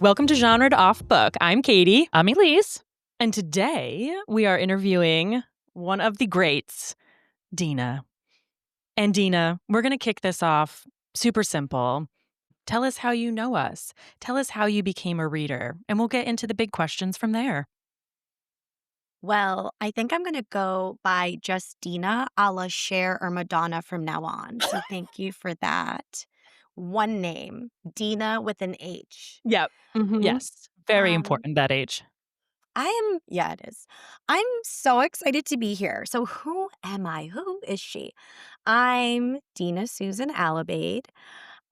Welcome to Genred Off Book. I'm Katie. I'm Elise. And today we are interviewing one of the greats, Dinah. And Dinah, we're going to kick this off super simple. Tell us how you know us. Tell us how you became a reader. And we'll get into the big questions from there. Well, I think I'm going to go by just Dinah a la Cher or Madonna from now on. So thank you for that. One name, Dinah with an H. Yep. Mm-hmm. Yes. Very important, that age. Yeah, it is. I'm so excited to be here. So who am I? Who is she? I'm Dinah Susan Alobeid.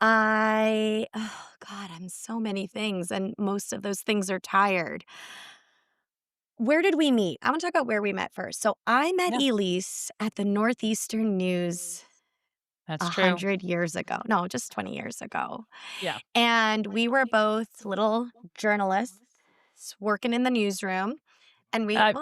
Oh God, I'm so many things, and most of those things are tired. Where did we meet? I want to talk about where we met first. So I met Elise at the Northeastern News That's 100 years ago. No, just 20 years ago. Yeah. And we were both little journalists working in the newsroom. And we that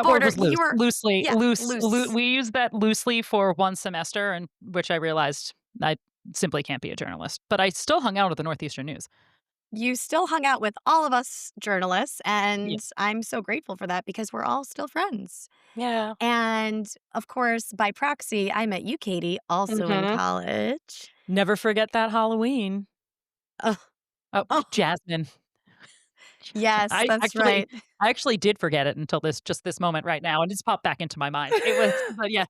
word was loose. Loose. We used that loosely for one semester, and which I realized I simply can't be a journalist. But I still hung out at the Northeastern News. You still hung out with all of us journalists, and I'm so grateful for that because we're all still friends. Yeah. And of course, by proxy, I met you, Katie, also in college. Never forget that Halloween. Oh, Jasmine. Yes, that's right. I actually did forget it until this moment right now, and it's popped back into my mind. It was, but yes,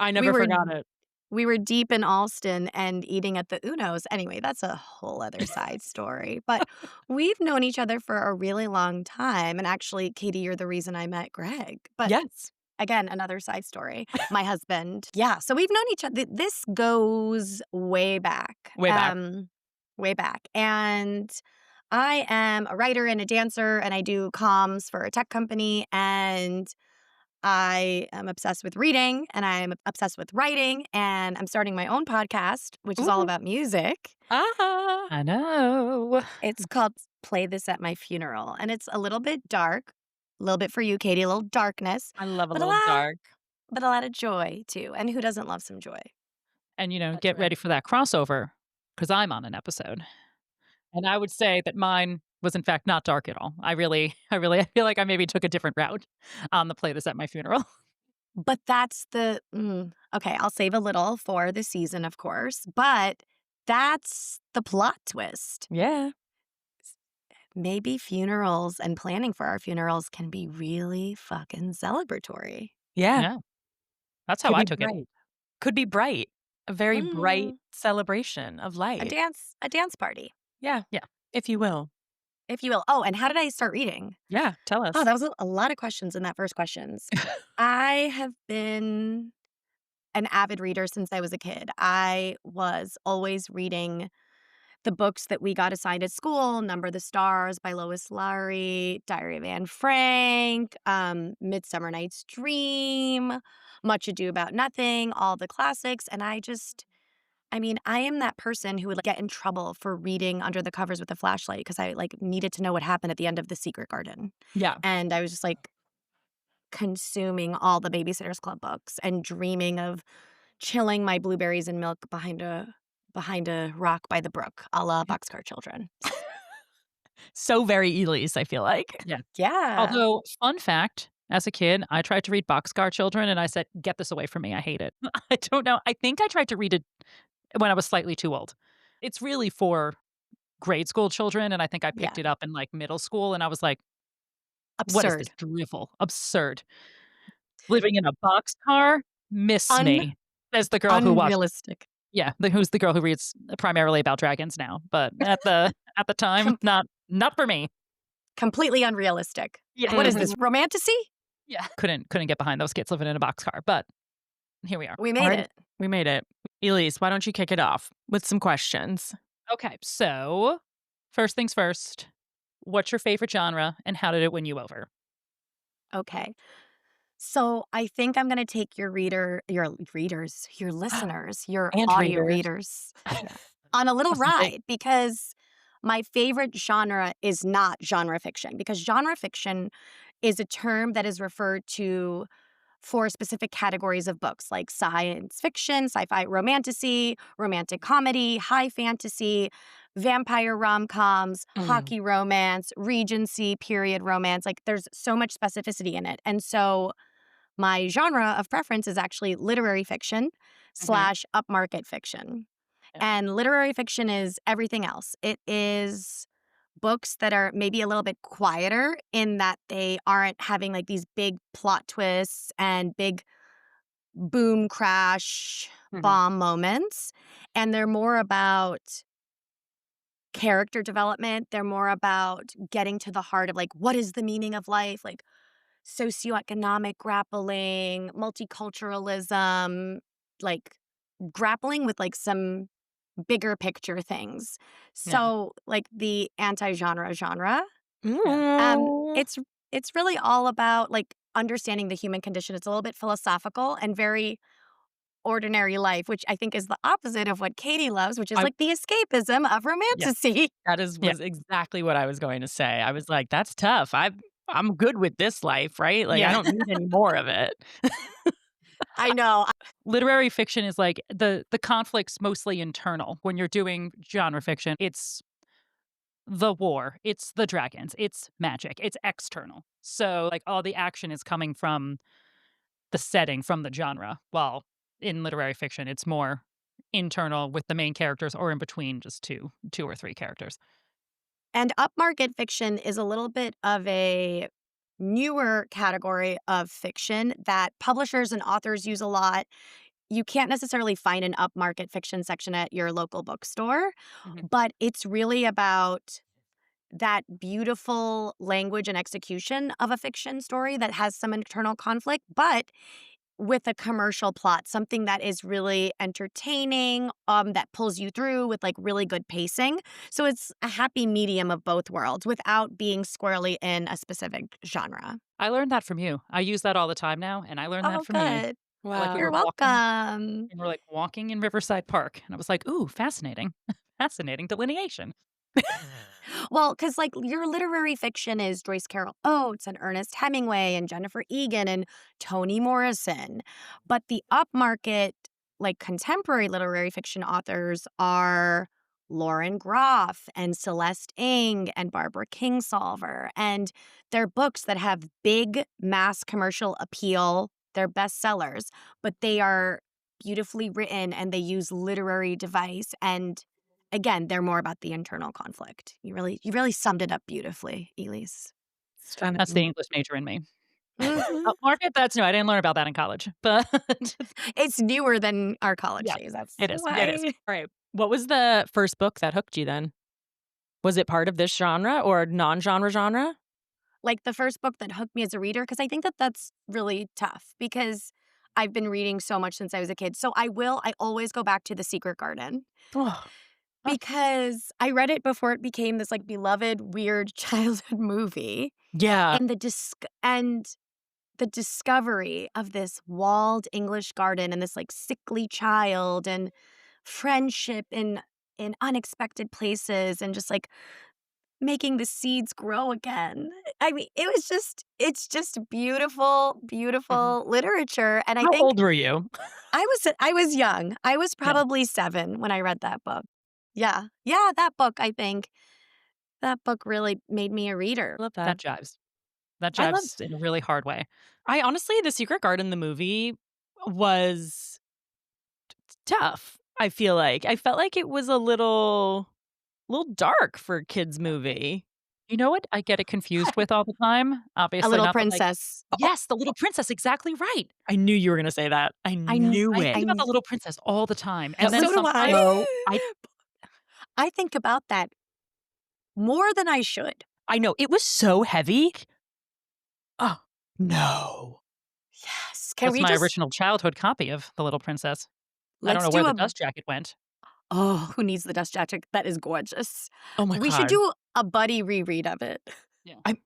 I never forgot it. We were deep in Alston and eating at the Uno's. Anyway, that's a whole other side story. But we've known each other for a really long time. And actually, Katie, you're the reason I met Greg. But yes. Again, another side story. My husband. Yeah. So we've known each other. This goes way back. Way back. Way back. And I am a writer and a dancer, and I do comms for a tech company. And I am obsessed with reading, and I'm obsessed with writing, and I'm starting my own podcast, which is all about music. I know. It's called Play This at My Funeral, and it's a little bit dark, a little bit for you, Katie, a little darkness. I love a little dark. But a lot of joy, too. And who doesn't love some joy? And, get ready for that crossover, because I'm on an episode. And I would say that mine was in fact not dark at all. I feel like I maybe took a different route on the Play This at My Funeral. But that's okay, I'll save a little for the season, of course, but that's the plot twist. Yeah. Maybe funerals and planning for our funerals can be really fucking celebratory. Yeah. That's how I took it. Could be bright. A very bright celebration of life. A dance party. Yeah. If you will. Oh, and how did I start reading? Yeah, tell us. Oh, that was a lot of questions in that first questions. I have been an avid reader since I was a kid. I was always reading the books that we got assigned at school: Number the Stars by Lois Lowry, Diary of Anne Frank, Midsummer Night's Dream, Much Ado About Nothing, all the classics. And I am that person who would get in trouble for reading under the covers with a flashlight because I needed to know what happened at the end of The Secret Garden. Yeah. And I was just consuming all the Babysitter's Club books and dreaming of chilling my blueberries and milk behind a rock by the brook, a la Boxcar Children. So very Elise, I feel like. Yeah. Although, fun fact, as a kid, I tried to read Boxcar Children, and I said, get this away from me. I hate it. I don't know. I think I tried to read it when I was slightly too old. It's really for grade school children, and I think I picked it up in middle school, and I was like, absurd. What is this drivel? Absurd. Living in a boxcar? Miss me. Says the girl who watched. Unrealistic. Yeah, who's the girl who reads primarily about dragons now, but at the time, not for me. Completely unrealistic. Yeah. What is this, romantasy? Yeah, couldn't get behind those kids living in a boxcar, but here we are. We made it. We made it. Elise, why don't you kick it off with some questions? Okay, so first things first, what's your favorite genre and how did it win you over? Okay. So I think I'm going to take your listeners, your And audio readers. on a little ride, because my favorite genre is not genre fiction, because genre fiction is a term that is referred to for specific categories of books like science fiction, sci-fi, romantasy, romantic comedy, high fantasy, vampire rom-coms, Mm. hockey romance, Regency period romance. Like there's so much specificity in it. And so my genre of preference is actually literary fiction Mhm. slash upmarket fiction. Yeah. And literary fiction is everything else. It is books that are maybe a little bit quieter in that they aren't having like these big plot twists and big boom crash Mhm. bomb moments. And they're more about character development. They're more about getting to the heart of like, what is the meaning of life? Like, socioeconomic grappling, multiculturalism, like grappling with like some bigger picture things. Yeah. So like the anti-genre. Yeah. Mm. It's really all about like understanding the human condition. It's a little bit philosophical and very ordinary life, which I think is the opposite of what Katie loves, which is I like the escapism of Yeah, romanticy. that is Yeah. was exactly what I was going to say. I was like, "That's tough. I'm good with this life, right? Like, I Yeah. don't need any more of it." I know. Literary fiction is like the conflict's mostly internal. When you're doing genre fiction, it's the war, it's the dragons, it's magic, it's external. So like all the action is coming from the setting, from the genre. While in literary fiction, it's more internal with the main characters or in between just two or three characters. And upmarket fiction is a little bit of a newer category of fiction that publishers and authors use a lot. You can't necessarily find an upmarket fiction section at your local bookstore, Mhm. but it's really about that beautiful language and execution of a fiction story that has some internal conflict, but with a commercial plot, something that is really entertaining, that pulls you through with like really good pacing. So it's a happy medium of both worlds without being squarely in a specific genre. I learned that from you. I use that all the time now, and I learned that Oh, from you. good. Like we Wow. You're were walking welcome. and we're like walking in Riverside Park, and I was like, "Ooh, fascinating, fascinating delineation." Well, because like your literary fiction is Joyce Carol Oates and Ernest Hemingway and Jennifer Egan and Toni Morrison. But the upmarket, like contemporary literary fiction authors are Lauren Groff and Celeste Ng and Barbara Kingsolver. And they're books that have big mass commercial appeal. They're bestsellers, but they are beautifully written and they use literary device and again, they're more about the internal conflict. You really summed it up beautifully, Elise. Stunning. That's the English major in me. Mhm. Upmarket, that's new. I didn't learn about that in college, but It's newer than our college yes, days, that's it is. It is. why. Alright. What was the first book that hooked you then? Was it part of this genre or non-genre genre? Like, the first book that hooked me as a reader, because I think that that's really tough because I've been reading so much since I was a kid. So I always go back to The Secret Garden Oh, Huh. because I read it before it became this, like, beloved, weird childhood movie, yeah. and the discovery of this walled English garden and this like sickly child and friendship in unexpected places and just like making the seeds grow again. I mean, it's just beautiful, Mhm. beautiful literature. And I How think old were you? I was young. I was Yeah. probably 7 when I read that book. Yeah. Yeah, that book, I think. That book really made me a reader. Love that. That jives. That I love jives in a really hard way. I honestly The Secret Garden, the movie, was tough, I feel like. I felt like it was a little dark for a kids movie. You know what I get it confused with all the time? A Obviously Little not, but, like Princess. Oh, yes, The Little Princess, exactly right. I knew you were gonna say that. I I kn knew I it. think I about The Little Princess all the time, and That then was So do sometimes I. I I think about that more than I should. I know, it was so heavy. Oh, no. Yes. Can that's we my just original childhood copy of The Little Princess. I don't let's know where do the a dust jacket went. oh, who needs the dust jacket? That is gorgeous. Oh my We should god. do a buddy reread of it. Yeah. I'm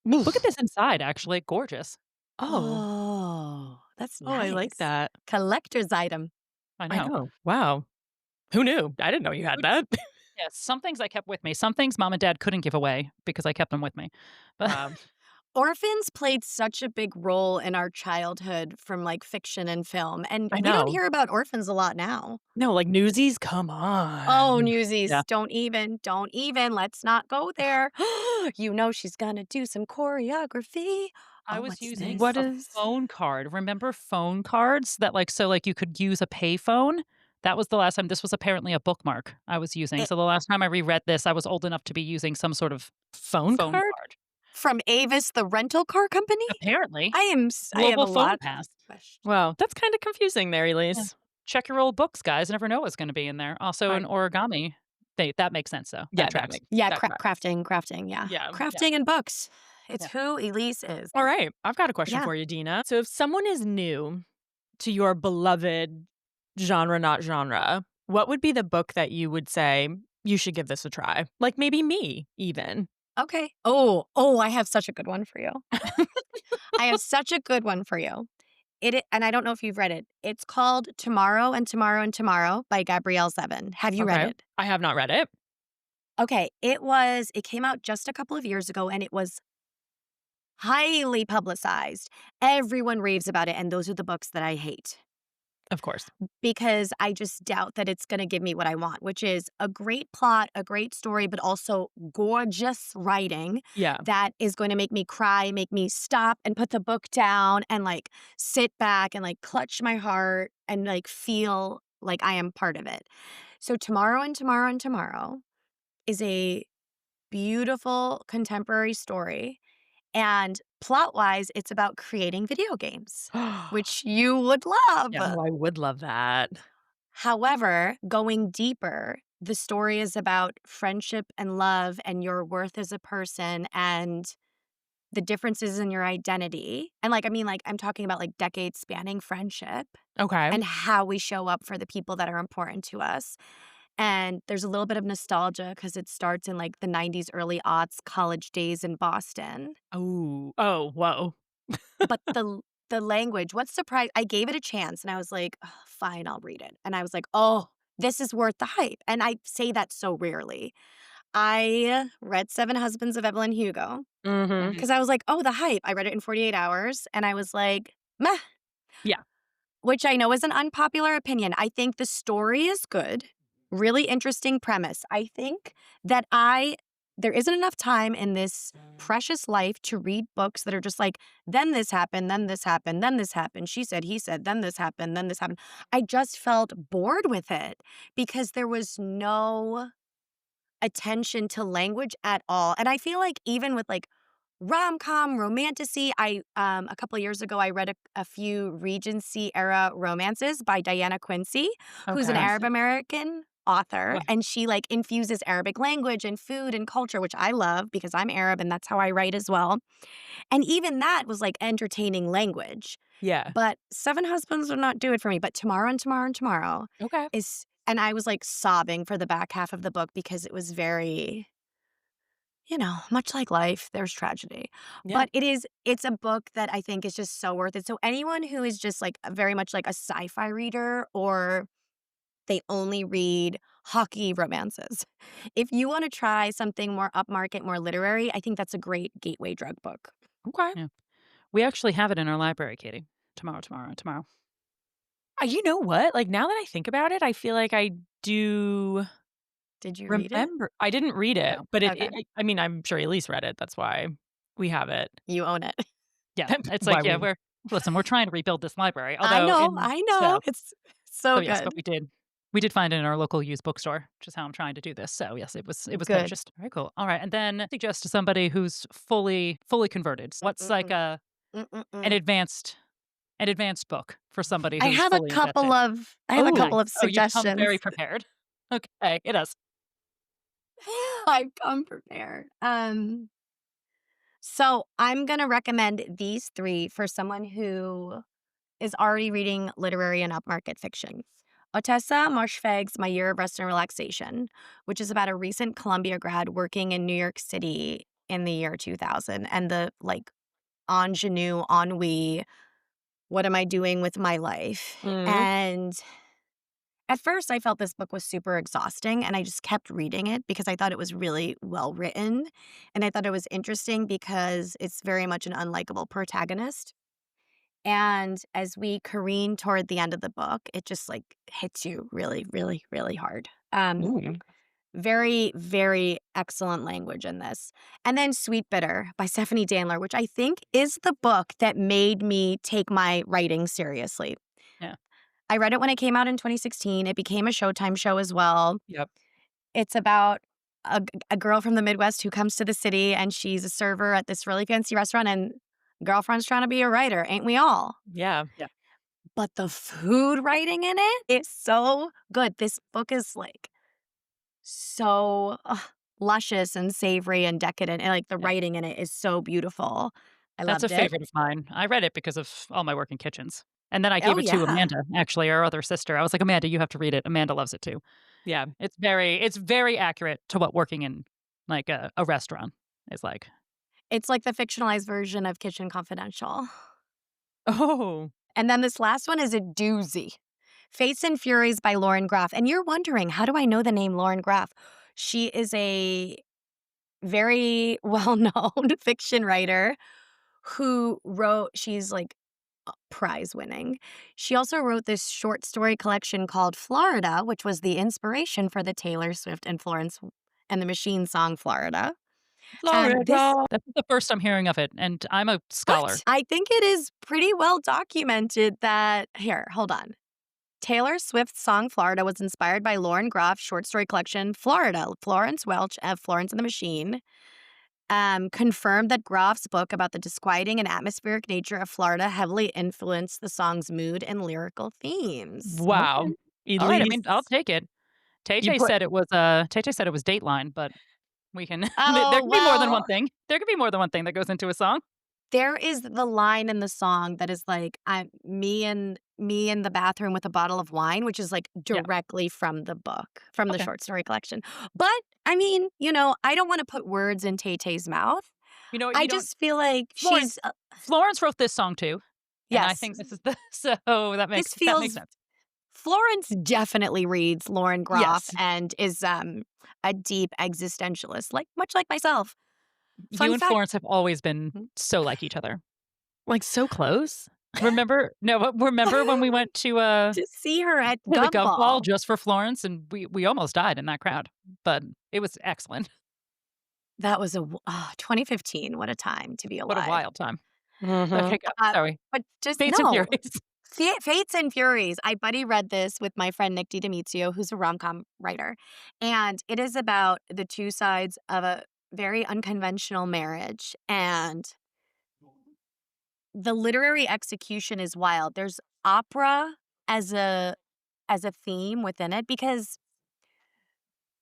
Look at oof. this inside, actually, gorgeous. Oh. Oh, that's Oh, I like nice. that. Collector's item. I I know. know. Wow. Who knew? I didn't know you had Good that. Yeah, some things I kept with me. Some things mom and dad couldn't give away because I kept them with me. But Wow. Orphans played such a big role in our childhood from, like, fiction and film, and I we don't know. hear about orphans a lot now. No, like Newsies, come Oh, on. Newsies, Yeah. don't even, let's not go there. You know she's gonna do some choreography. I Oh, was what's using What this? a is phone card. Remember phone cards that you could use a payphone? That was the last time. This was apparently a bookmark I was using. It So the last time I reread this, I was old enough to be using some sort of phone phone card? card. from Avis, the rental car company? Apparently. I have a Global phone lot pass. of questions. Wow, that's kinda confusing there, Yeah. Elise. Check your old books, guys. Never know what's gonna be in there. Also an I origami. That makes sense, though. Yeah, That that tracks. makes Yeah, that tracks. crafting, yeah. Yeah, yeah. Crafting and books. It's Yeah. who Elise is. All right, I've got a question Yeah. for you, Dina. So if someone is new to your beloved genre, not genre, what would be the book that you would say, "You should give this a try"? Like, maybe me, even. Okay. I have such a good one for you. I have such a good one for you. And I don't know if you've read it. It's called Tomorrow and Tomorrow and Tomorrow by Gabrielle Zevin. Have you read Okay. it? I have not read it. Okay, it came out just a couple of years ago and it was highly publicized. Everyone raves about it, and those are the books that I hate Of course. because I just doubt that it's gonna give me what I want, which is a great plot, a great story, but also gorgeous writing Yeah. that is going to make me cry, make me stop and put the book down and, like, sit back and, like, clutch my heart and, like, feel like I am part of it. So Tomorrow and Tomorrow and Tomorrow is a beautiful contemporary story, and plot-wise, it's about creating video games, which you would love. Yeah. Oh, I would love that. However, going deeper, the story is about friendship and love and your worth as a person and the differences in your identity. And, like, I mean, like, I'm talking about, like, decades spanning friendship Okay. and how we show up for the people that are important to us. And there's a little bit of nostalgia because it starts in, like, the 90s, early aughts, college days in Boston. Oh, whoa. But the language, what surprised I gave it a chance and I was like, "Ugh, fine, I'll read it." And I was like, "Oh, this is worth the hype." And I say that so rarely. I read Seven Husbands of Evelyn Hugo Mhm. Mhm. because I was like, "Oh, the hype." I read it in 48 hours and I was like, "Meh," Yeah. which I know is an unpopular opinion. I think the story is good, really interesting premise. I think that there isn't enough time in this precious life to read books that are just like, then this happened, then this happened, then this happened. She said, he said, then this happened, then this happened. I just felt bored with it because there was no attention to language at all. And I feel like even with like rom-com, romantasy, a couple of years ago I read a few Regency era romances by Diana Quincy, who's an Okay. Arab American author, Ugh. and she like infuses Arabic language and food and culture, which I love because I'm Arab and that's how I write as well. And even that was like entertaining language. Yeah. But Seven Husbands would not do it for me. But Tomorrow and Tomorrow and Tomorrow Okay. and I was like sobbing for the back half of the book because it was very, much like life, there's tragedy. Yeah. But it's a book that I think is just so worth it. So anyone who is just like very much like a sci-fi reader or they only read hockey romances. If you want to try something more upmarket, more literary, I think that's a great gateway drug book. Okay. Yeah. We actually have it in our library, Katie. Tomorrow, tomorrow, tomorrow. You know what? Like, now that I think about it, I feel like I do Did you read it? remember I didn't read it, No. but Okay. I mean, I'm sure Elise read it, that's why we have it. You own it. Yeah. It's Why like, yeah, we we're trying to rebuild this library. I Although know. in I know. It's so so yes, but good. we did find it in our local used bookstore, which is how I'm trying to do this. So yes, it was Good. purchased. Very cool. All right. And then suggest to somebody who's fully converted. What's like Mm-mm-mm. an Mm-mm-mm. advanced book for somebody who's fully I have a Okay. couple of Oh, you've come very suggestions. prepared. Okay. It is. I've come prepared. So I'm gonna recommend these three for someone who is already reading literary and upmarket fiction. Ottessa Moshfegh's My Year of Rest and Relaxation, which is about a recent Columbia grad working in New York City in the year 2000 and the like ingenue, ennui, what am I doing with my life? Mhm. And At first, I felt this book was super exhausting, and I just kept reading it because I thought it was really well written, and I thought it was interesting because it's very much an unlikable protagonist. And as we careen toward the end of the book, it just, like, hits you really, really, really hard. Ooh. Very, very excellent language in this. And then Sweetbitter by Stephanie Danler, which I think is the book that made me take my writing seriously. Yeah. I read it when it came out in 2016. It became a Showtime show as well. Yep. It's about a girl from the Midwest who comes to the city, and she's a server at this really fancy restaurant, and girlfriend's trying to be a writer, ain't we all? Yeah. But the food writing in it is so good. This book is, like, so, luscious and savory and decadent, and, like, the Yeah. writing in it is so beautiful. I That's a loved it. favorite of mine. I read it because of all my work in kitchens. And then I gave Oh, it to yeah. Amanda, actually, our other sister. I was like, "Amanda, you have to read it." Amanda loves it too. Yeah. It's very accurate to what working in, like, a restaurant is like. It's like the fictionalized version of Kitchen Confidential. Oh. And then this last one is a doozy. Fates and Furies by Lauren Groff. And you're wondering, how do I know the name Lauren Groff? She is a very well-known fiction writer who she's like prize winning. She also wrote this short story collection called Florida, which was the inspiration for the Taylor Swift and Florence and the Machine song Florida. And this, Florida. That's the first I'm hearing of it, and I'm a scholar. what? I think it is pretty well documented that, here, hold on. Taylor Swift's song Florida was inspired by Lauren Groff's short story collection Florida. Florence Welch of Florence and the Machine confirmed that Groff's book about the disquieting and atmospheric nature of Florida heavily influenced the song's mood and lyrical themes. Wow. Okay. All right, I mean, I'll Elise. take it. You TJ put said it was, Dateline, but we can there Oh, can be more than one well, thing. There could be more than one thing that goes into a song. there is the line in the song that is like, me in the bathroom with a bottle of wine, which is like Yeah. directly from the book, from the Okay. short story collection. But I mean, I don't want to put words in Tay-Tay's mouth. You know what, I you don't just feel like Florence she's, Florence wrote this song too, and I yes, think this is the so that this makes feels, sense. Florence definitely reads Lauren Groff Yes. and is a deep existentialist, like much like myself. You Fun and fact. Florence have always been so like each other. Like so close. Remember when we went to To see her at the Gov Ball Gumball. just for Florence, and we almost died in that crowd, but it was excellent. That was 2015. What a time to be What a alive. wild time. Mhm. Okay, go. Sorry. But just Fates and no. Furies. Fates and Furies. I buddy read this with my friend Nick DiDomizio, who's a rom-com writer. And it is about the two sides of a very unconventional marriage. And the literary execution is wild. There's opera as a theme within it because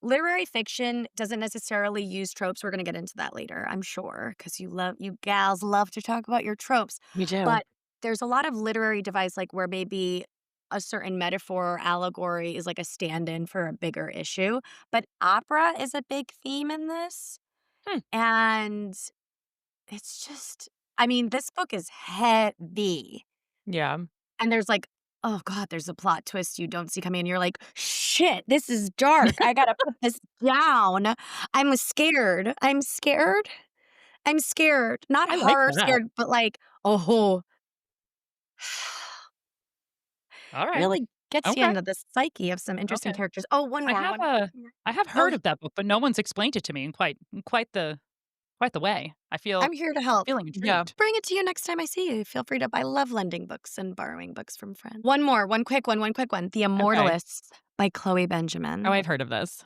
literary fiction doesn't necessarily use tropes. We're going to get into that later, I'm sure, because you gals love to talk about your tropes. Me too. But there's a lot of literary device, like where maybe a certain metaphor or allegory is like a stand-in for a bigger issue. But opera is a big theme in this. Hmm. And it's just, I mean, this book is heavy. Yeah. And there's like, oh God, there's a plot twist you don't see coming. And you're like, shit, this is dark. I gotta put this down. I'm scared. I'm scared. I'm scared. Not I like horror that. scared, but like, oh, All right. really gets you Okay. into the psyche of some interesting Okay. characters. Oh, one I more. have One more. I have heard of that book, but no one's explained it to me in quite the way. I'm here to help. Feeling intrigued. Yeah. Bring it to you next time I see you. Feel free to. I love lending books and borrowing books from friends. One more, one quick one. The Immortalists by Chloe Benjamin. Oh, I've heard of this.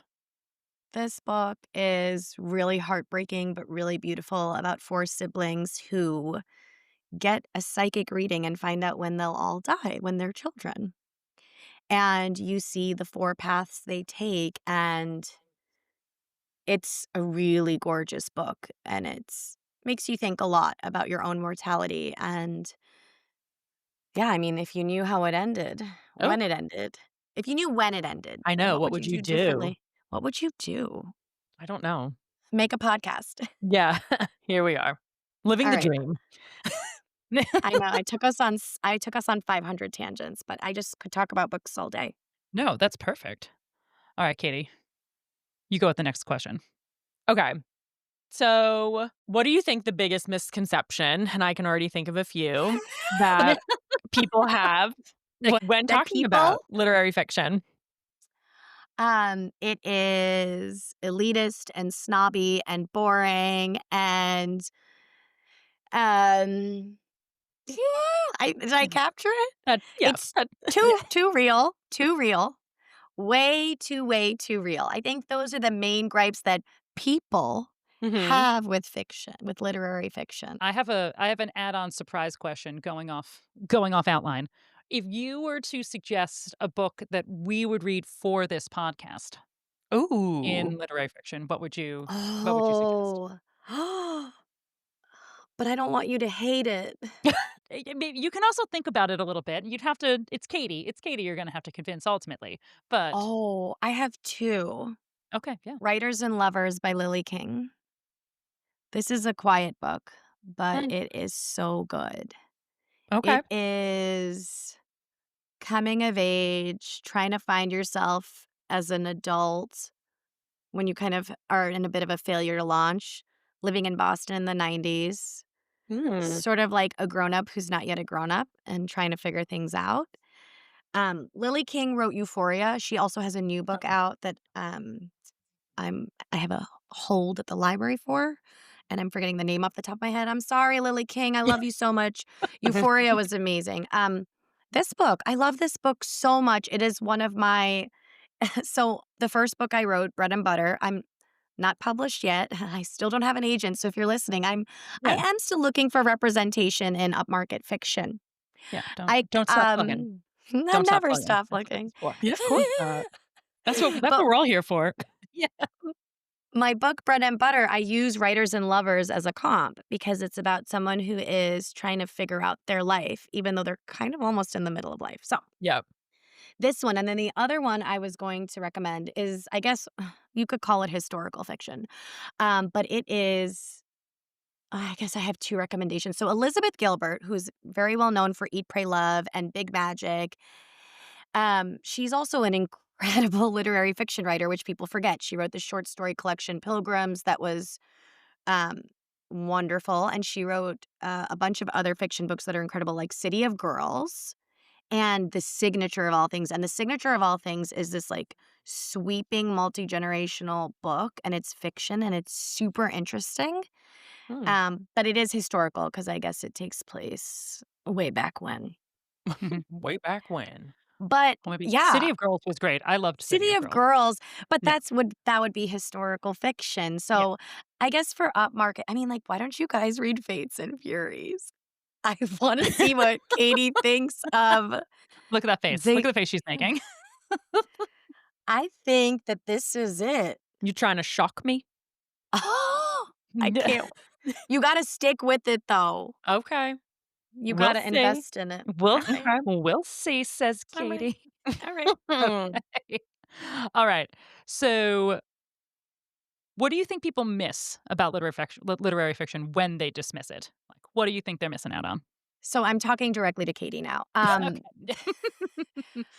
This book is really heartbreaking, but really beautiful about four siblings who get a psychic reading and find out when they'll all die, when they're children. And you see the four paths they take, and it's a really gorgeous book, and it's makes you think a lot about your own mortality. And yeah, I mean, if you knew how it ended, Oh. when it ended, if you knew when it ended, I know. What would you do? differently? What would you do? I don't know. Make a podcast. Yeah. Here we are. Living All the right. dream. I know I took us on 500 tangents, but I just could talk about books all day. No, that's perfect. All right, Katie, you go with the next question. Okay. So, what do you think the biggest misconception, and I can already think of a few, that people have when That talking people, about literary fiction? it is elitist and snobby and boring and, um, yeah, did I capture it? Yeah. It's too real, too real. Way too real. I think those are the main gripes that people Mhm. have with fiction, with literary fiction. I have an add-on surprise question going off outline. If you were to suggest a book that we would read for this podcast Ooh. in literary fiction, what would you suggest? Oh. But I don't want you to hate it. You can also think about it a little bit. You'd have to. It's Katie. It's Katie. You're going to have to convince ultimately. But Oh, I have 2. okay, yeah. Writers and Lovers by Lily King. This is a quiet book, but Mm, it is so good. okay. It is coming of age, trying to find yourself as an adult when you kind of are in a bit of a failure to launch, living in Boston in the 90s, Mm. sort of like a grown up who's not yet a grown up and trying to figure things out. Lily King wrote Euphoria. She also has a new book out that I have a hold at the library for, and I'm forgetting the name off the top of my head. I'm sorry, Lily King. I love you so much. Euphoria was amazing. This book, I love this book so much. It is one of my so the first book I wrote, Bread and Butter. I'm not published yet. I still don't have an agent. So if you're listening, I Yeah. am still looking for representation in upmarket fiction. Yeah. Don't I don't stop plugging. I'll Don't stop never plugging. stop That's what looking. it's for. Yeah, of course not. That's what But we're all here for. Yeah. my book, Bread and Butter, I use Writers and Lovers as a comp because it's about someone who is trying to figure out their life, even though they're kind of almost in the middle of life. So, Yep. this one. And then the other one I was going to recommend is, I guess you could call it historical fiction. But it is, I guess I have 2 recommendations. So, Elizabeth Gilbert, who's very well known for Eat, Pray, Love and Big Magic, she's also an incredible literary fiction writer, which people forget. She wrote the short story collection Pilgrims that was um, wonderful. And she wrote a bunch of other fiction books that are incredible, like City of Girls and The Signature of All Things. And The Signature of All Things is this like sweeping multi generational book, and it's fiction and it's super interesting. Mm. But it is historical because I guess it takes place way back when. Way back when. But Well, maybe yeah, City of Girls was great. I loved City City of of Girls. Girls, but Yeah. that would be historical fiction. Yeah. So I guess for upmarket, I mean, like, why don't you guys read Fates and Furies? I want to see what Katie thinks of Look at that face. Look the. at the face she's making. I think that this is it. You trying to shock me? Oh, I can't. You got to stick with it, though. Okay. You got We'll to see. invest in it. We'll Okay. Okay. we'll see, says All right. Katie. All right. Hmm. Okay. All right. So, what do you think people miss about literary fiction when they dismiss it? Like, what do you think they're missing out on? So I'm talking directly to Katie now. Okay.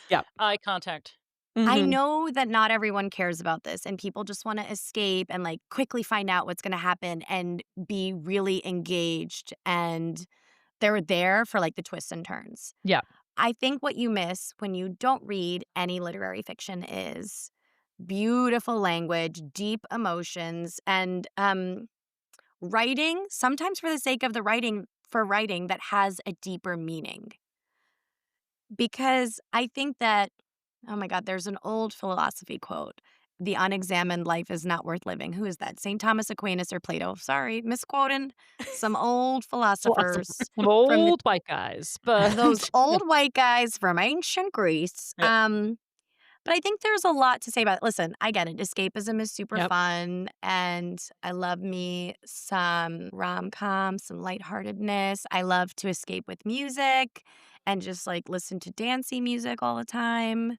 Yep. Eye contact. I Mhm. know that not everyone cares about this, and people just want to escape and like quickly find out what's going to happen and be really engaged. And they're there for like the twists and turns. Yeah. I think what you miss when you don't read any literary fiction is beautiful language, deep emotions, and writing, sometimes for the sake of the writing, for writing that has a deeper meaning. Because I think that, oh my God, there's an old philosophy quote: "The unexamined life is not worth living." Who is that? St. Thomas Aquinas or Plato? Sorry, misquoting some old Philosopher. philosophers Some from old white guys, those but old white guys from ancient Greece. Yep. But I think there's a lot to say about it. Listen, I get it. Escapism is super Yep. fun, and I love me some rom-com, some lightheartedness. I love to escape with music and just like listen to dancey music all the time.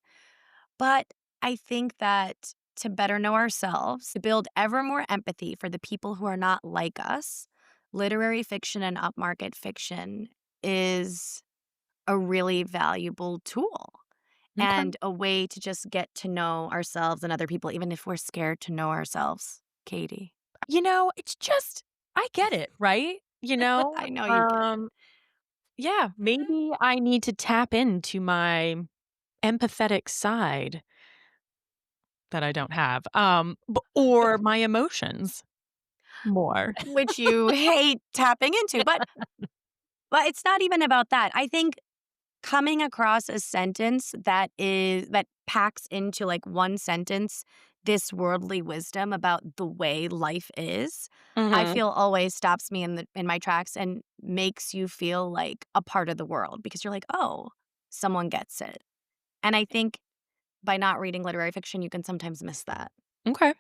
But I think that to better know ourselves, to build ever more empathy for the people who are not like us, literary fiction and upmarket fiction is a really valuable tool. Okay. and a way to just get to know ourselves and other people, even if we're scared to know ourselves. Katie, It's just I get it, right? I know you get it. Yeah, maybe I need to tap into my empathetic side that I don't have, or my emotions more. Which you hate tapping into, but it's not even about that. I think coming across a sentence that packs into like one sentence this worldly wisdom about the way life is, I Mhm. feel always stops me in my tracks and makes you feel like a part of the world because you're like, "Oh, someone gets it." And I think by not reading literary fiction, you can sometimes miss that. Okay.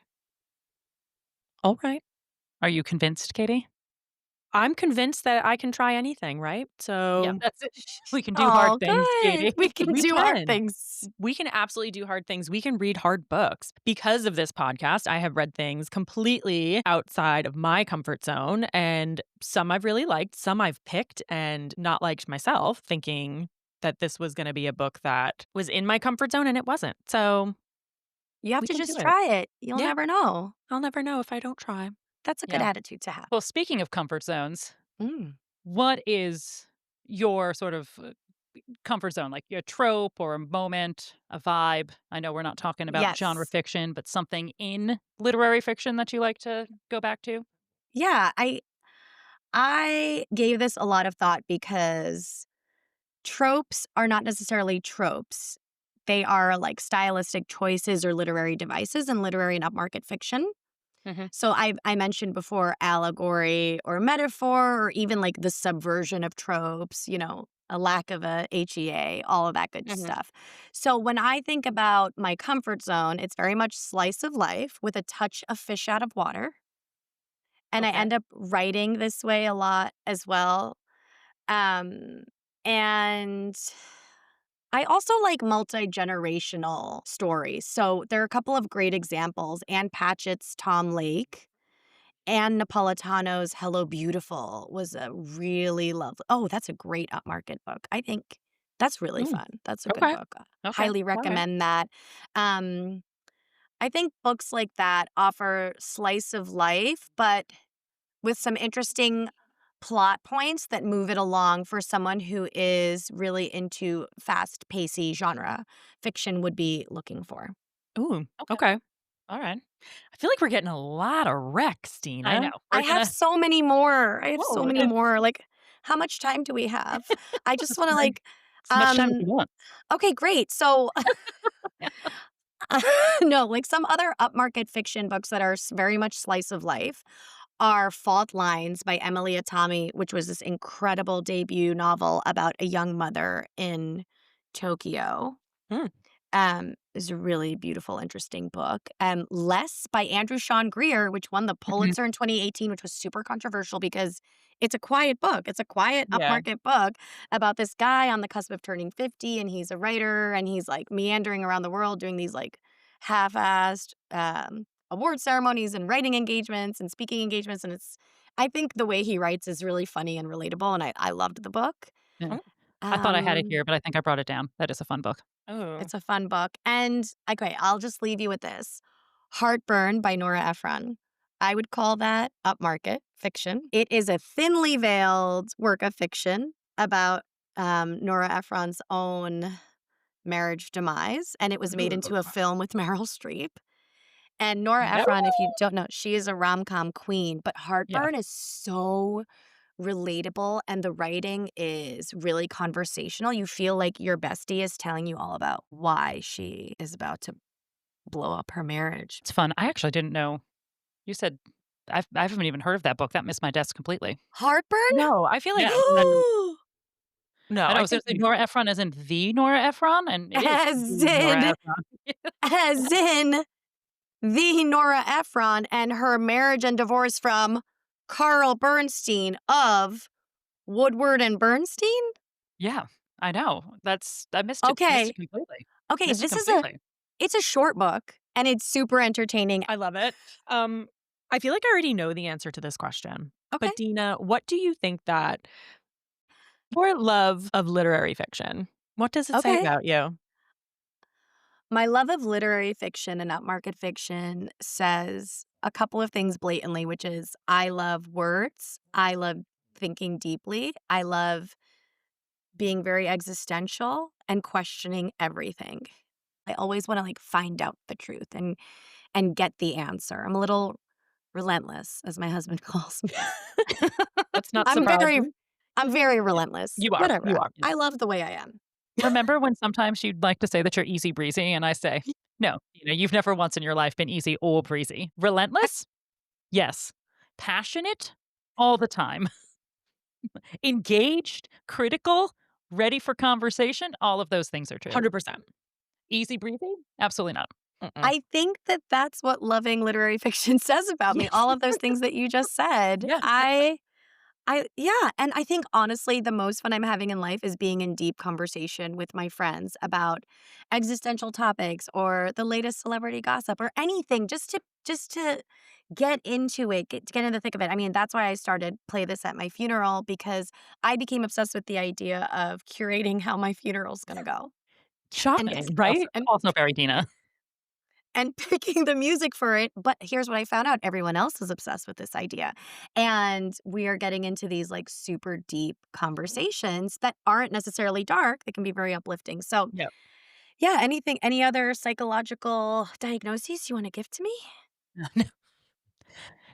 Alright. Are you convinced, Katie? I'm convinced that I can try anything, right? Yeah, So that's it. We can do hard Oh, things, good. Katie. We can we do hard can. things. We can absolutely do hard things. We can read hard books. Because of this podcast, I have read things completely outside of my comfort zone, and some I've really liked, some I've picked and not liked myself, thinking that this was gonna be a book that was in my comfort zone, and it wasn't. So, You have we to can do just it. try it. You'll Yeah, never know. I'll never know if I don't try. That's a good Yeah. attitude to have. Well, speaking of comfort zones, Mm. what is your sort of comfort zone? Like a trope or a moment, a vibe? I know we're not talking about genre Yes. fiction, but something in literary fiction that you like to go back to? Yeah, I gave this a lot of thought because tropes are not necessarily tropes. They are like stylistic choices or literary devices in literary and upmarket fiction. Mhm. So I mentioned before allegory or metaphor or even like the subversion of tropes, a lack of a HEA, all of that good Mhm. stuff. So when I think about my comfort zone, it's very much slice of life with a touch of fish out of water. And I Okay. end up writing this way a lot as well. Um, and I also like multi-generational stories. So there are a couple of great examples. Anne Patchett's Tom Lake and Napolitano's Hello Beautiful was a really lovely. Oh, that's a great upmarket book. I think that's really Ooh, fun. That's a good okay. book. Okay. Highly All right. recommend that. Um, I think books like that offer slice of life, but with some interesting plot points that move it along for someone who is really into fast pacey genre fiction would be looking for. Ooh, Okay. okay. All right. I feel like we're getting a lot of recs, I Dina. know. I We're have gonna so many more. I have so whoa, many more. Like, how much time do we have? I just as want to much like, as much time as you want. okay, great. So, no, like some other upmarket fiction books that are very much slice of life are Fault Lines by Emily Atami, which was this incredible debut novel about a young mother in Tokyo. Mm, Is a really beautiful, interesting book. Less by Andrew Sean Greer, which won the Mhm. Pulitzer in 2018, which was super controversial because it's a quiet book. It's a quiet Yeah. upmarket book about this guy on the cusp of turning 50, and he's a writer, and he's like meandering around the world doing these like half-assed award ceremonies and writing engagements and speaking engagements. And I think the way he writes is really funny and relatable, and I loved the book. Yeah. mm, I thought I had it Um, here, but I think I brought it down. That is a fun book. oh. it's a fun book. And okay, I'll just leave you with this. Heartburn by Nora Ephron. I would call that upmarket fiction. It is a thinly veiled work of fiction about Nora Ephron's own marriage demise, and it was made into a film with Meryl Streep. And Nora No. Ephron, if you don't know, she is a rom-com queen, but Yeah. Heartburn is so relatable and the writing is really conversational. You feel like your bestie is telling you all about why she is about to blow up her marriage. It's fun. I actually didn't know. You said I haven't even heard of that book. That missed my desk completely. Heartburn? No, I feel like Yeah. I know. no, I know. I I was gonna think say Nora Ephron as in the Nora Ephron, and it is As the Nora in, Ephron. as in the Nora Ephron and her marriage and divorce from Carl Bernstein of Woodward and Bernstein? Yeah, I know. I missed it. Missed it Okay. completely. Okay, Missed it this is completely. it's a short book and it's super entertaining. I love it. I feel like I already know the answer to this question. Okay. But Dina, what do you think that your love of literary fiction, what does it say Okay. about you? My love of literary fiction and upmarket fiction says a couple of things blatantly, which is I love words. I love thinking deeply. I love being very existential and questioning everything. I always want to like find out the truth and get the answer. I'm a little relentless, as my husband calls me. That's not I'm very surprising. I'm very relentless. You are. Whatever. You are. I love the way I am. Remember when sometimes you'd like to say that you're easy breezy, and I say, no, you've never once in your life been easy or breezy. Relentless? Yes. Passionate? All the time. Engaged? Critical? Ready for conversation? All of those things are true. 100%. Easy breezy? Absolutely not. I think that that's what loving literary fiction says about me. Yes. All of those things that you just said. Yeah. Yeah, and I think honestly the most fun I'm having in life is being in deep conversation with my friends about existential topics or the latest celebrity gossip or anything just to get into it, get in the thick of it. I mean, that's why I started Play This at My Funeral because I became obsessed with the idea of curating how my funeral's going to go and Shocking, right? Also very Dina. and picking the music for it. But here's what I found out. Everyone else is obsessed with this idea. And we are getting into these like super deep conversations that aren't necessarily dark. They can be very uplifting. So Yep. yeah, any other psychological diagnoses you want to give to me?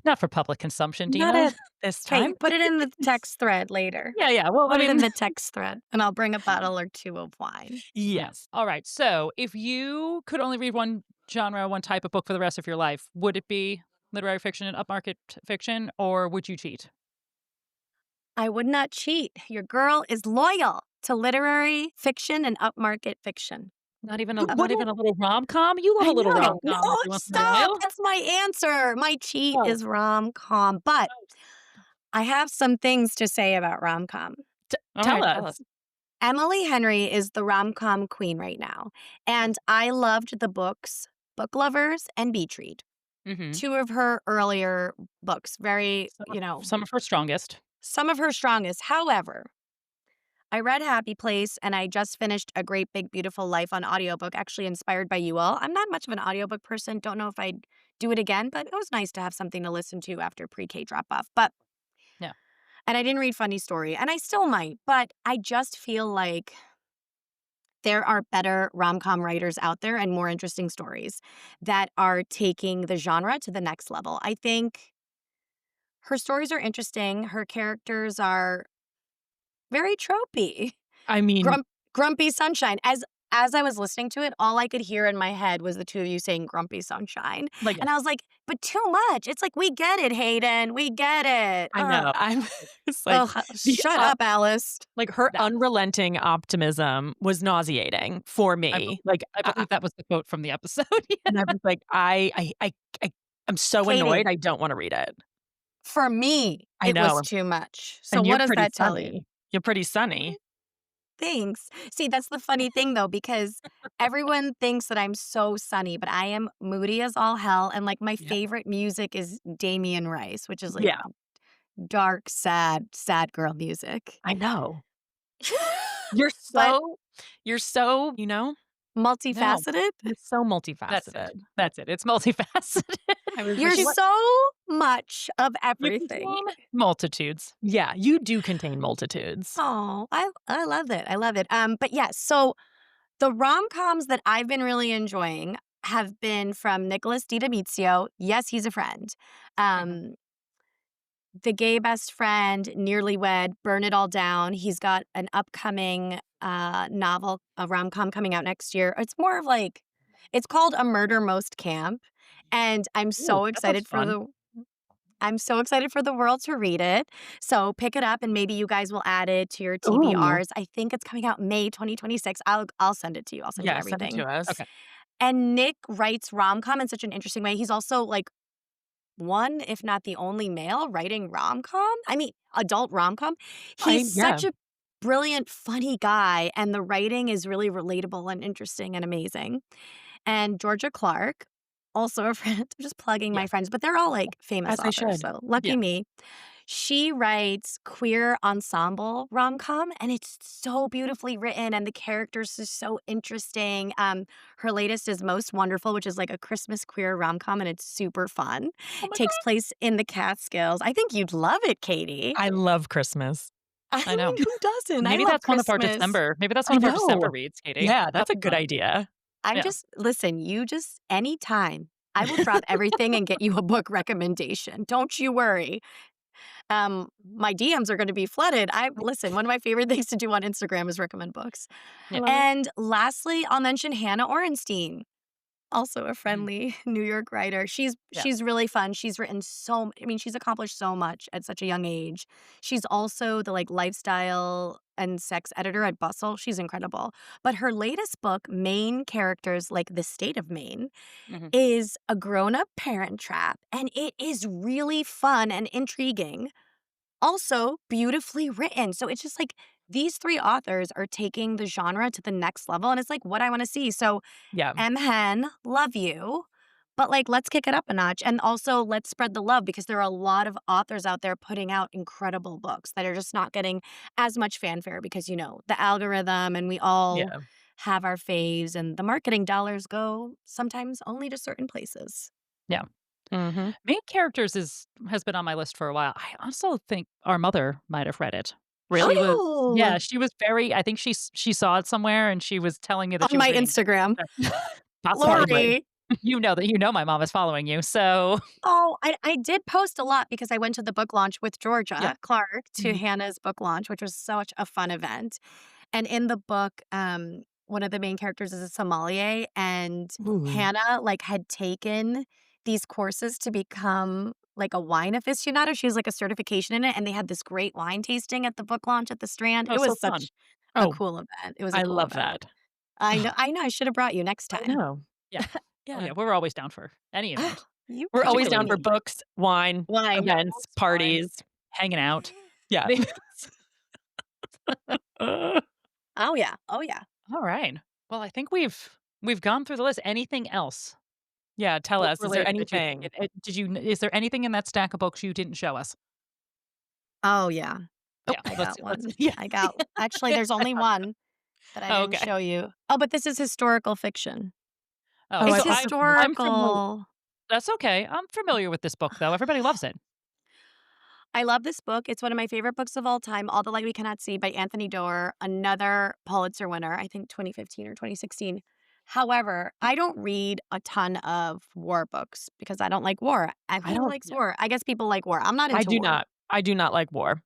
Not for public consumption, Dina. Not at this Okay, time. put it in the text thread later. Yeah. Well, Put I it in mean, the text thread and I'll bring a bottle or two of wine. yes. All right. So if you could only read one genre, one type of book for the rest of your life, would it be literary fiction and upmarket fiction, or would you cheat? I would not cheat. Your girl is loyal to literary fiction and upmarket fiction. Not even You not even a little rom-com? You love I a little know. rom-com No, every once in a stop. while. That's my answer. My cheat Oh. is rom-com. But I have some things to say about rom-com. Tell right, us. Emily Henry is the rom-com queen right now. And I loved the books Book Lovers and Beach Read. Mm-hmm. Two of her earlier books. Very, Some of her strongest. some of her strongest. However, I read Happy Place and I just finished A Great Big Beautiful Life on audiobook, actually inspired by you all. I'm not much of an audiobook person. Don't know if I'd do it again, but it was nice to have something to listen to after pre-K drop off. But Yeah. and I didn't read Funny Story, and I still might, but I just feel like there are better rom-com writers out there and more interesting stories that are taking the genre to the next level. I think her stories are interesting. Her characters are very tropey. I mean, Grumpy Sunshine. As I was listening to it, all I could hear in my head was the two of you saying Grumpy Sunshine. Like, And I was like, but too much. It's like, we get it, Hayden. We get it. I know. I'm just like, Shut up, Alice. like her unrelenting optimism was nauseating for me. I believe that was the quote from the episode. And I was like, I'm so Katie. annoyed. I don't want to read it. For me, I it know. was too much. So And what you're does pretty that tell sunny. you? You're pretty sunny. Thanks. See, that's the funny thing though, because everyone thinks that I'm so sunny, but I am moody as all hell. And like my favorite music is Damien Rice, which is like dark, sad girl music. I know. You're so, Multifaceted. You're so multifaceted. That's it. It's multifaceted. You're so much of everything. Multitudes. Yeah, you do contain multitudes. Oh, I love it. I love it. But yeah, so the rom-coms that I've been really enjoying have been from Nicholas DiDomizio. Yes, he's a friend. The Gay Best Friend, Nearly Wed, Burn It All Down. He's got an upcoming novel, a rom-com coming out next year. It's more of like, it's called A Murder Most Camp. And I'm so excited for the world to read it. So pick it up and maybe you guys will add it to your TBRs. I think it's coming out May 2026. I'll send it to you. I'll send you everything. Send it to us. Okay. And Nick writes rom-com in such an interesting way. He's also like one, if not the only male writing rom-com. I mean, adult rom-com. He's such a brilliant, funny guy. And the writing is really relatable and interesting and amazing. And Georgia Clark, also a friend. I'm just plugging my friends, but they're all like famous As they authors. should. So lucky me. She writes queer ensemble rom-com, and it's so beautifully written, and the characters are so interesting. Her latest is Most Wonderful, which is like a Christmas queer rom-com, and it's super fun. Oh my Takes place in the Catskills. I think you'd love it, Katie. I love Christmas. I I know. mean, who doesn't? I Maybe love that's one of our Christmas. December. Maybe that's I one of our December know. reads, Katie. Yeah, that's a Have good fun. idea. I'm Yeah. just listen, you just anytime. I will drop everything and get you a book recommendation. Don't you worry. My DMs are going to be flooded. Listen, one of my favorite things to do on Instagram is recommend books. I love it. And lastly, I'll mention Hannah Orenstein, also a Mhm. friendly New York writer. She's really fun. She's written she's accomplished so much at such a young age. She's also the like lifestyle and sex editor at Bustle. She's incredible. But her latest book, Maine Characters Like the State of Maine, Mhm. is a grown-up parent trap, and it is really fun and intriguing. Also beautifully written. So it's just like these three authors are taking the genre to the next level, and it's like what I want to see. So Yeah. Hen, love you. But like, let's kick it up a notch. And also, let's spread the love because there are a lot of authors out there putting out incredible books that are just not getting as much fanfare because, the algorithm and we all Yeah. have our faves and the marketing dollars go sometimes only to certain places. Mm-hmm. Main characters has been on my list for a while. I also think our mother might have read it. Really? Yeah, she was very. I think she saw it somewhere, and she was telling me that she On was my reading. Instagram. Possibly. Lori. You know that my mom is following you. So Oh, I did post a lot because I went to the book launch with Georgia Yeah. Clark to Mhm. Hannah's book launch, which was such a fun event. And in the book, one of the main characters is a sommelier, and Ooh. Hannah like had taken these courses to become like a wine aficionado. She has like a certification in it, and they had this great wine tasting at the book launch at the Strand. oh, It so was fun. such a Oh, cool event. It was a I cool love event. that. I know. I know. I should have brought you next I time. know. Yeah. Oh Yeah. yeah, we're always down for any event. You We're always promised down for me books, wine, wine. events, Books, wine, parties. hanging out. Yeah. Oh yeah. Oh yeah. All right. Well, I think we've gone through the list. Anything else Yeah, tell book us, is there related that you think? anything? Is there anything in that stack of books you didn't show us? Oh yeah. Yeah. I Let's got let's. one. Yeah. Actually, there's only one that I Oh, didn't okay. show you. Oh, but this is historical fiction. Oh, Oh, It's I so thought this was I'm familiar. historical. That's okay. I'm familiar with this book though. Everybody loves it. I love this book. It's one of my favorite books of all time, All the Light We Cannot See by Anthony Doerr, another Pulitzer winner, I think 2015 or 2016. However, I don't read a ton of war books because I don't like war. And I who don't likes Yeah. war? I guess people like war. I'm not I into do war. not. I do not like war.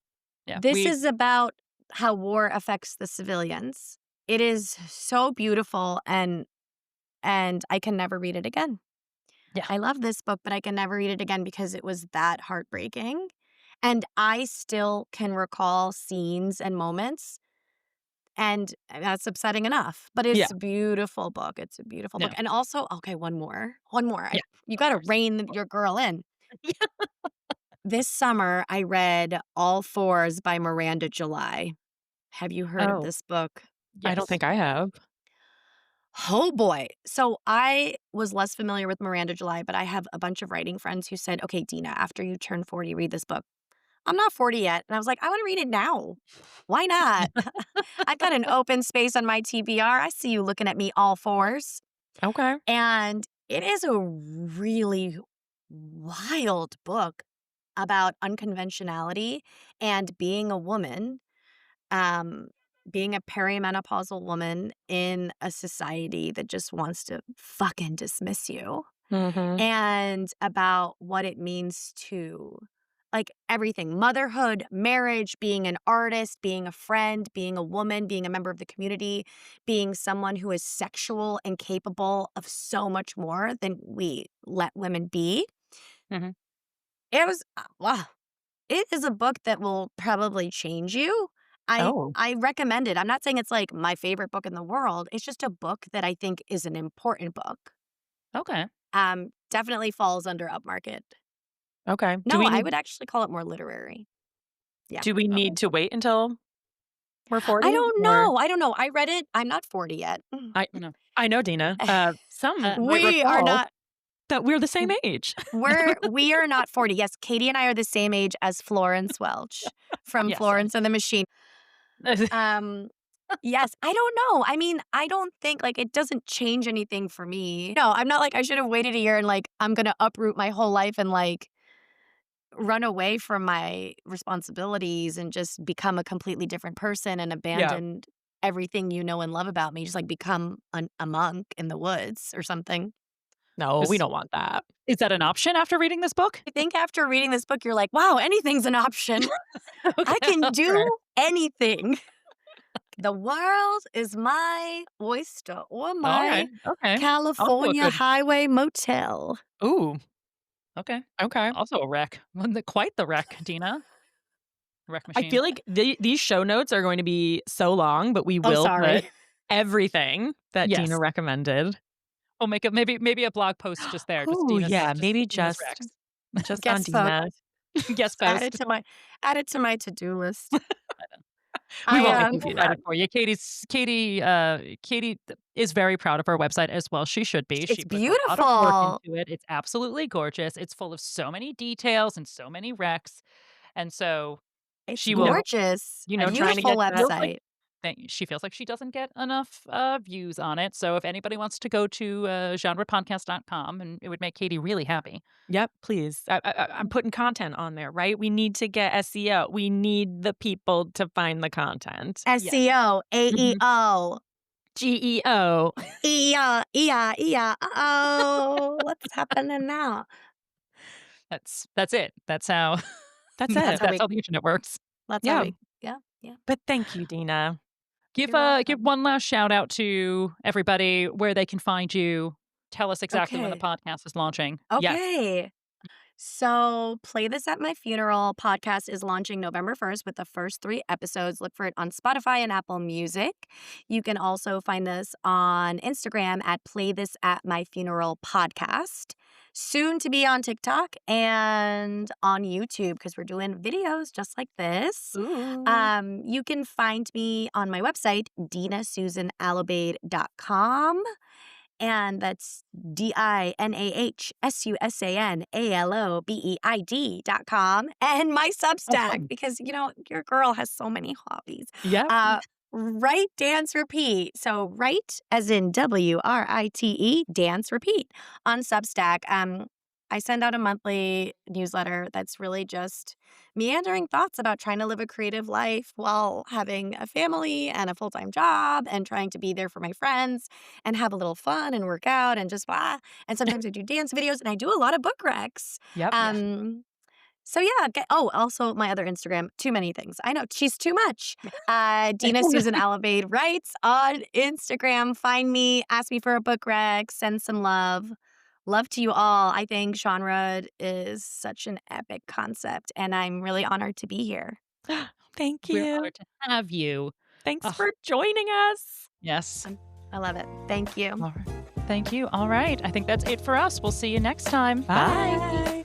Yeah. This is about how war affects the civilians. It is so beautiful and I can never read it again. Yeah. I love this book, but I can never read it again because it was that heartbreaking. And I still can recall scenes and moments, and that's upsetting enough. But Yeah. it's a beautiful book. It's a beautiful book. Yeah. And also, okay, one more. One more. Yeah, You of got to course. rein your girl in. This summer, I read All Fours by Miranda July. Have you heard of Oh, this book? I don't Yes. think I have. Oh boy. So I was less familiar with Miranda July, but I have a bunch of writing friends who said, okay, Dina, after you turn 40, read this book. I'm not 40 yet. And I was like, I want to read it now. Why not? I've got an open space on my TBR. I see you looking at me all fours. Okay. And it is a really wild book about unconventionality and being a woman, um, being a perimenopausal woman in a society that just wants to fucking dismiss you, Mhm. and about what it means to like everything motherhood, marriage, being an artist, being a friend, being a woman, being a member of the community, being someone who is sexual and capable of so much more than we let women be. Mhm. It was wow. It is a book that will probably change you. Oh, I recommend it. I'm not saying it's like my favorite book in the world. It's just a book that I think is an important book. Okay. Definitely falls under upmarket. okay. No, I would actually call it more literary. Yeah. Do we Okay. need to wait until we're 40? I don't Or know. I don't know. I read it. I'm not 40 yet. I No. I know, Dina. Some Uh, might We are recall. not. that we're the same age. We are not 40. Yes, Katie and I are the same age as Florence Welch from Yes. Florence and the Machine. Yes, I don't know. I mean, I don't think like it doesn't change anything for me. No, I'm not like I should have waited a year and like I'm gonna uproot my whole life and like run away from my responsibilities and just become a completely different person and abandon everything you know and love about me. Just like become a monk in the woods or something. No, we don't want that. Is that an option after reading this book? I think after reading this book, you're like, wow, anything's an option. I can do anything. The world is my oyster or my Okay. California highway motel. Ooh. Okay. Okay. Also a wreck. Quite the wreck, Dina. Wreck I machine. feel like these show notes are going to be so long, but we will put everything that Yes. Dina recommended. We'll make maybe a blog post just there. Just Oh, Dina's, yeah, maybe Dina's just wrecks. on Guest Dina. Guest Add post. it to my to-do list. We won't make you do that for you. Katie is very proud of her website as well. She should be. It's She puts a lot of work beautiful. into it. It's absolutely gorgeous. It's full of so many details and so many recs. And so It's she will, gorgeous. you know, A trying to beautiful get that- website. she feels like she doesn't get enough views on it. So if anybody wants to go to genrepodcast.com, and it would make Katie really happy. Yep, please. I'm putting content on there, right? We need to get SEO. We need the people to find the content. SEO, AEO, GEO. Oh, what's happening now? That's it. That's how That's that's it. how the internet works. That's Yeah. how we, yeah. But thank you, Dina. Give You're welcome. give one last shout out to everybody where they can find you. Tell us exactly when the Okay. podcast is launching. Okay. So, Play This at My Funeral podcast is launching November 1st with the first 3 episodes. Look for it on Spotify and Apple Music. You can also find us on Instagram at Play This at My Funeral podcast. Soon to be on TikTok and on YouTube because we're doing videos just like this. Ooh. You can find me on my website, DinahSusanAlobeid.com. And that's DinahSusanAlobeid.com. And my Substack, because, you know, your girl has so many hobbies. Yeah. Write, Dance, Repeat. So write as in WRITE, Dance, Repeat on Substack. I send out a monthly newsletter that's really just meandering thoughts about trying to live a creative life while having a family and a full-time job and trying to be there for my friends and have a little fun and work out and just blah. And sometimes I do dance videos and I do a lot of book recs. Yep. So yeah. Also my other Instagram, too many things. I know, she's too much. Dinah Susan Alobeid writes on Instagram. Find me, ask me for a book rec, send some love. Love to you all. I think genre is such an epic concept, and I'm really honored to be here. Thank We're you. honored to have you. Thanks Ugh. for joining us. Yes. I love it. Thank you. All right. Thank you. All right. I think that's it for us. We'll see you next time. Bye.